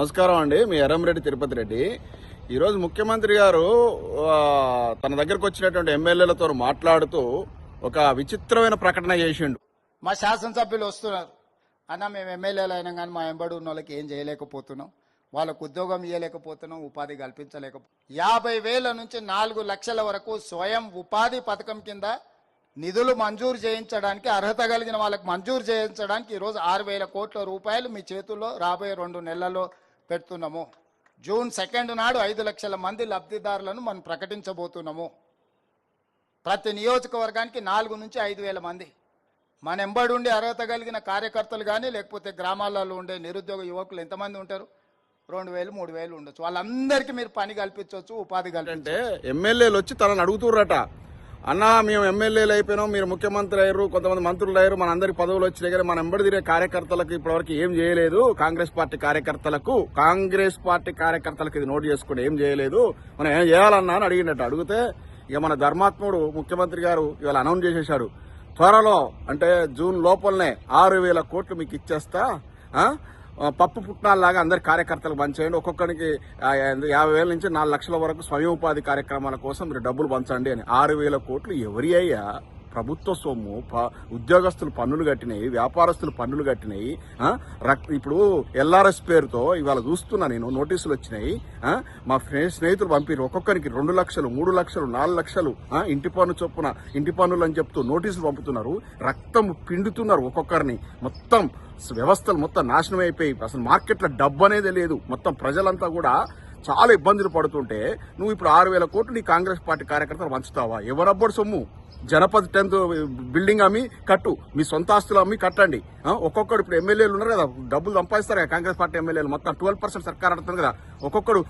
నమస్కారం అండి. మీ ఎర్రంరెడ్డి తిరుపతి రెడ్డి. ఈరోజు ముఖ్యమంత్రి గారు తన దగ్గరకు వచ్చినటువంటి ఎమ్మెల్యేలతో మాట్లాడుతూ ఒక విచిత్రమైన ప్రకటన చేసిండు. మా శాసనసభ్యులు వస్తున్నారు అన్న, మేము ఎమ్మెల్యేలు అయినా కానీ మా ఎంబడి ఉన్న వాళ్ళకి ఏం చేయలేకపోతున్నాం, వాళ్ళకు ఉద్యోగం ఇవ్వలేకపోతున్నాం, ఉపాధి కల్పించలేకపోతున్నాం. 50,000 నుంచి 4 లక్షల వరకు స్వయం ఉపాధి పథకం కింద నిధులు మంజూరు చేయించడానికి, అర్హత కలిగిన వాళ్ళకి మంజూరు చేయించడానికి ఈరోజు 6,000 కోట్ల రూపాయలు మీ చేతుల్లో రాబోయే 2 నెలల్లో పెడుతున్నాము. జూన్ 2 నాడు 5 లక్షల మంది లబ్ధిదారులను మనం ప్రకటించబోతున్నాము. ప్రతి నియోజకవర్గానికి 4 నుంచి 5,000 మంది మన ఎంబడి ఉండి అర్హత కలిగిన కార్యకర్తలు కానీ, లేకపోతే గ్రామాలలో ఉండే నిరుద్యోగ యువకులు ఎంతమంది ఉంటారు? 2,000, 3,000 ఉండొచ్చు. వాళ్ళందరికీ మీరు పని కల్పించవచ్చు, ఉపాధి అంటే ఎమ్మెల్యేలు వచ్చి తనని అడుగుతుర్రట, అన్నా మేము ఎమ్మెల్యేలు అయిపోయినాం, మీరు ముఖ్యమంత్రి అయ్యారు, కొంతమంది మంత్రులు అయ్యారు, మన అందరికి పదవులు వచ్చినాయి కానీ మన ఎంబడి తిరిగే కార్యకర్తలకు ఇప్పటివరకు ఏం చేయలేదు. కాంగ్రెస్ పార్టీ కార్యకర్తలకు ఇది నోట్ చేసుకుని ఏం చేయలేదు, మనం ఏం చేయాలన్నా అని అడిగినట్టు. అడిగితే ఇక మన ధర్మాత్ముడు ముఖ్యమంత్రి గారు ఇవాళ అనౌన్స్ చేసేశాడు, త్వరలో అంటే జూన్ లోపలనే 6,000 కోట్లు మీకు ఇచ్చేస్తా, పప్పు పుట్నాల్లాగా అందరి కార్యకర్తలకు పంచేయండి, ఒక్కొక్కరికి 50,000 నుంచి 4 లక్షల వరకు స్వయం ఉపాధి కార్యక్రమాల కోసం మీరు డబ్బులు పంచండి అని. 6,000 కోట్లు ఎవరి అయ్యా? ప్రభుత్వ సొమ్ము. ఉద్యోగస్తులు పన్నులు కట్టినాయి, వ్యాపారస్తులు పన్నులు కట్టినాయి. ఇప్పుడు ఎల్ఆర్ఎస్ పేరుతో ఇవాళ చూస్తున్నా నేను, నోటీసులు వచ్చినాయి. మా స్నేహితులు పంపిరు, ఒక్కొక్కరికి 2 లక్షలు, 3 లక్షలు, 4 లక్షలు ఇంటి పన్ను చొప్పున ఇంటి పన్నులు అని చెప్తూ నోటీసులు పంపుతున్నారు. రక్తం పిండుతున్నారు ఒక్కొక్కరిని. మొత్తం వ్యవస్థలు మొత్తం నాశనం అయిపోయి అసలు మార్కెట్లో డబ్బు అనేది లేదు. మొత్తం ప్రజలంతా కూడా చాలా ఇబ్బందులు పడుతుంటే నువ్వు ఇప్పుడు 6,000 కోట్లు నీ కాంగ్రెస్ పార్టీ కార్యకర్తలు పంచుతావా? ఎవరబ్బడు సొమ్ము? జనపద 10th బిల్డింగ్ అమ్మి కట్టు, మీ సొంత ఆస్తులు అమ్మి కట్టండి. ఒక్కొక్కడు ఇప్పుడు ఎమ్మెల్యేలు ఉన్నారు కదా, డబ్బులు సంపాదిస్తారు కదా కాంగ్రెస్ పార్టీ ఎమ్మెల్యేలు, మొత్తం 12% సర్కార్ ఆడుతుంది కదా. ఒక్కొక్కడు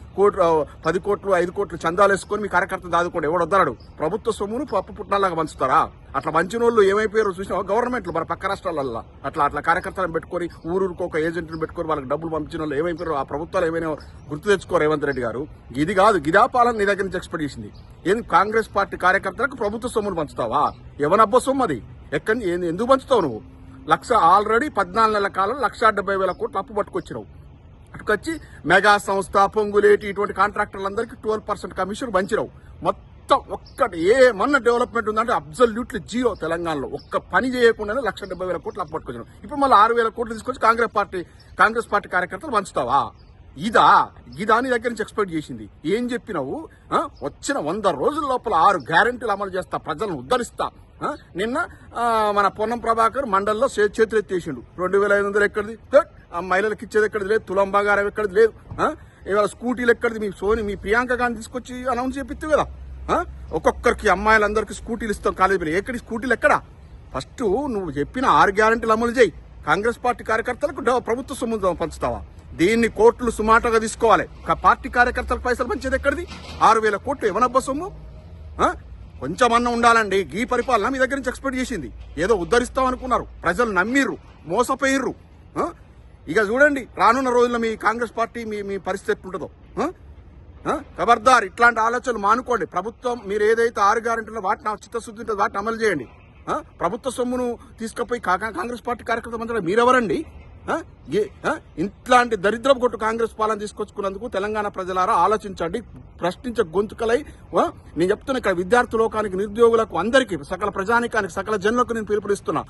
10 కోట్లు 5 కోట్లు చందాలు వేసుకొని మీ కార్యకర్తలు దాదుకోండి. ఎవడు వద్దరాడు? ప్రభుత్వ సొమ్మును పప్పు పుట్నాలాగా పంచుతారా? అట్లా పంచిన వాళ్ళు ఏమైపోయారో చూసినా గవర్నమెంట్లు మన పక్క రాష్ట్రాలల్లో అట్లా కార్యకర్తలను పెట్టుకొని ఊరికి ఒక ఏజెంట్ని పెట్టుకొని వాళ్ళకి డబ్బులు పంపించిన వాళ్ళు ఏమైపోయారో, ఆ ప్రభుత్వాలు ఏమైనా గుర్తు తెచ్చుకోరు రేవంత్ రెడ్డి గారు. ఇది కాదు, గిదా పాలన నీ దగ్గర నుంచి ఎక్స్పెక్ట్ చేసింది. ఏంది కాంగ్రెస్ పార్టీ కార్యకర్తలకు ప్రభుత్వ సొమ్మును పంచుతావా? ఎవనబ్బ సొమ్ము అది? ఎందుకు పంచుతావు నువ్వు? ఆల్రెడీ 14 నెలల కాలం 1,70,000 కోట్లు అప్పు పట్టుకొచ్చినావు. అటుకొచ్చి మెగా సంస్థ, పొంగులేటి ఇటువంటి కాంట్రాక్టర్లందరికీ 12% కమిషన్ పంచినావు. మొత్తం ఒక్కటి ఏమన్నా డెవలప్మెంట్ ఉందంటే అబ్సల్యూట్లీ జీరో. తెలంగాణలో ఒక్క పని చేయకుండానే 1,70,000 కోట్లు అప్పు పట్టుకొచ్చినావు. ఇప్పుడు మళ్ళీ 6,000 కోట్లు తీసుకొచ్చి కాంగ్రెస్ పార్టీ కార్యకర్తలు పంచుతావా? ఇదా నీ దగ్గర నుంచి ఎక్స్పెక్ట్ చేసింది? ఏం చెప్పినావు? వచ్చిన 100 రోజుల లోపల 6 గ్యారెంటీలు అమలు చేస్తా, ప్రజలను ఉద్ధరిస్తా. నిన్న మన పొన్నం ప్రభాకర్ మండల్లో చేతులు ఎత్తేసిండు. 2,500 ఎక్కడిది? మహిళలకు ఇచ్చేది ఎక్కడిది లేదు, తులం బంగారం ఎక్కడిది లేదు, ఇవాళ స్కూటీలు ఎక్కడిది? మీ ప్రియాంక గాంధీ తీసుకొచ్చి అనౌన్స్ చేపిస్తావు కదా. ఒక్కొక్కరికి అమ్మాయిలందరికీ స్కూటీలు ఇస్తాం కాలేజీలో. ఎక్కడి స్కూటీలు ఎక్కడా? ఫస్ట్ నువ్వు చెప్పిన 6 గ్యారెంటీలు అమలు చేయి. కాంగ్రెస్ పార్టీ కార్యకర్తలకు ప్రభుత్వ సొమ్ము పంచుతావా? దీన్ని కోర్టులు సుమాటగా తీసుకోవాలి. పార్టీ కార్యకర్తలకు పైసలు పంచేది ఎక్కడిది? 6,000 కోట్లు ఎవనబ్బ సొమ్ము? కొంచెమన్నా ఉండాలండి. ఈ పరిపాలన మీ దగ్గర నుంచి ఎక్స్పెక్ట్ చేసింది. ఏదో ఉద్ధరిస్తాం అనుకున్నారు, ప్రజలు నమ్మిర్రు, మోసపోయిర్రు. ఇక చూడండి రానున్న రోజుల్లో మీ కాంగ్రెస్ పార్టీ మీ పరిస్థితి ఎట్లుంటుందో. ఖబర్దార్, ఇట్లాంటి ఆలోచనలు మానుకోండి. ప్రభుత్వం మీరు ఏదైతే 6 గ్యారెంటీలో వాటిని చిత్తశుద్ధి ఉంటుందో వాటిని అమలు చేయండి. ప్రభుత్వ సొమ్మును తీసుకుపోయి కాంగ్రెస్ పార్టీ కార్యకర్తల మధ్యలో మీరెవరండి? ఇట్లాంటి దరిద్రపు కొట్టు కాంగ్రెస్ పాలన తీసుకొచ్చుకున్నందుకు తెలంగాణ ప్రజలారా ఆలోచించండి. ప్రశ్నించే గొంతుకలై నేను చెప్తున్నా, ఇక్కడ విద్యార్థి లోకానికి, నిరుద్యోగులకు, అందరికీ, సకల ప్రజానికానికి, సకల జనులకు నేను పిలుపునిస్తున్నా.